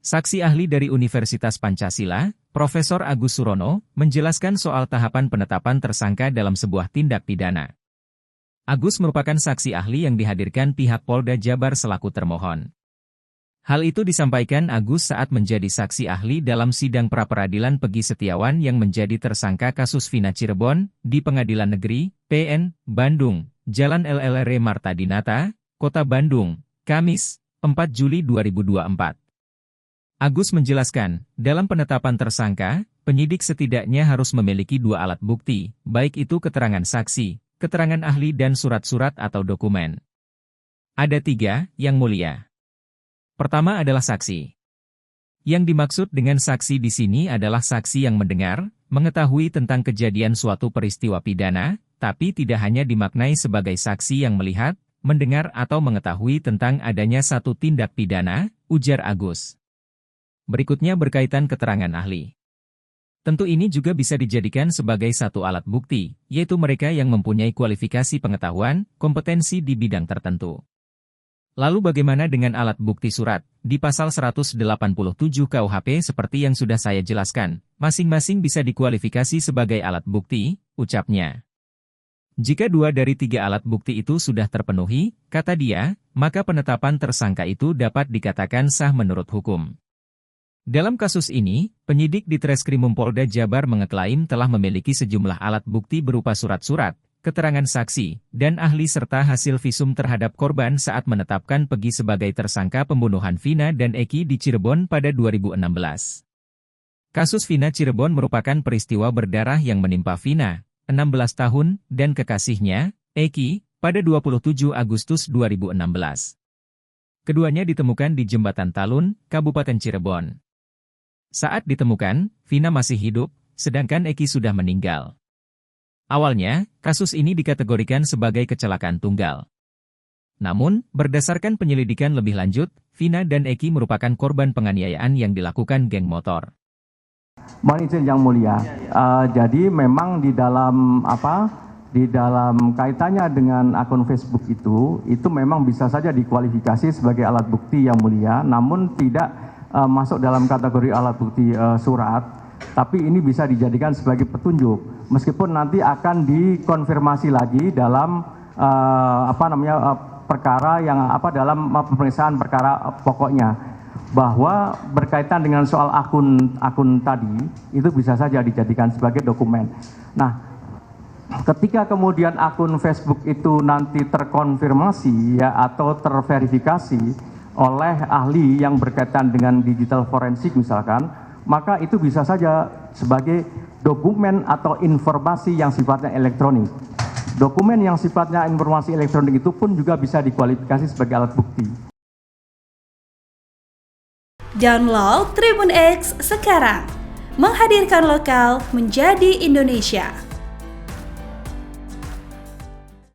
Saksi ahli dari Universitas Pancasila, Profesor Agus Surono, menjelaskan soal tahapan penetapan tersangka dalam sebuah tindak pidana. Agus merupakan saksi ahli yang dihadirkan pihak Polda Jabar selaku termohon. Hal itu disampaikan Agus saat menjadi saksi ahli dalam sidang pra-peradilan Pegi Setiawan yang menjadi tersangka kasus Vina Cirebon di Pengadilan Negeri, PN, Bandung, Jalan LLR Marta Dinata, Kota Bandung, Kamis, 4 Juli 2024. Agus menjelaskan, dalam penetapan tersangka, penyidik setidaknya harus memiliki 2 alat bukti, baik itu keterangan saksi, keterangan ahli dan surat-surat atau dokumen. Ada 3, Yang Mulia. Pertama adalah saksi. Yang dimaksud dengan saksi di sini adalah saksi yang mendengar, mengetahui tentang kejadian suatu peristiwa pidana, tapi tidak hanya dimaknai sebagai saksi yang melihat, mendengar atau mengetahui tentang adanya satu tindak pidana, ujar Agus. Berikutnya berkaitan keterangan ahli. Tentu ini juga bisa dijadikan sebagai satu alat bukti, yaitu mereka yang mempunyai kualifikasi pengetahuan, kompetensi di bidang tertentu. Lalu bagaimana dengan alat bukti surat? Di pasal 187 KUHP seperti yang sudah saya jelaskan, masing-masing bisa dikualifikasi sebagai alat bukti, ucapnya. Jika 2 dari 3 alat bukti itu sudah terpenuhi, kata dia, maka penetapan tersangka itu dapat dikatakan sah menurut hukum. Dalam kasus ini, penyidik di Treskrimum Polda Jabar mengeklaim telah memiliki sejumlah alat bukti berupa surat-surat, keterangan saksi, dan ahli serta hasil visum terhadap korban saat menetapkan Pegi sebagai tersangka pembunuhan Vina dan Eki di Cirebon pada 2016. Kasus Vina Cirebon merupakan peristiwa berdarah yang menimpa Vina, 16 tahun, dan kekasihnya, Eki, pada 27 Agustus 2016. Keduanya ditemukan di Jembatan Talun, Kabupaten Cirebon. Saat ditemukan, Vina masih hidup, sedangkan Eki sudah meninggal. Awalnya, kasus ini dikategorikan sebagai kecelakaan tunggal. Namun, berdasarkan penyelidikan lebih lanjut, Vina dan Eki merupakan korban penganiayaan yang dilakukan geng motor. Mohon izin Yang Mulia, jadi memang di dalam kaitannya dengan akun Facebook itu memang bisa saja dikualifikasi sebagai alat bukti Yang Mulia, namun tidak masuk dalam kategori alat bukti surat, tapi ini bisa dijadikan sebagai petunjuk, meskipun nanti akan dikonfirmasi lagi dalam perkara yang dalam pemeriksaan perkara pokoknya, bahwa berkaitan dengan soal akun tadi itu bisa saja dijadikan sebagai dokumen. Nah, ketika kemudian akun Facebook itu nanti terkonfirmasi ya atau terverifikasi oleh ahli yang berkaitan dengan digital forensik misalkan, maka itu bisa saja sebagai dokumen atau informasi yang sifatnya elektronik. Dokumen yang sifatnya informasi elektronik itu pun juga bisa dikualifikasi sebagai alat bukti. Download Tribun X sekarang, menghadirkan lokal menjadi Indonesia.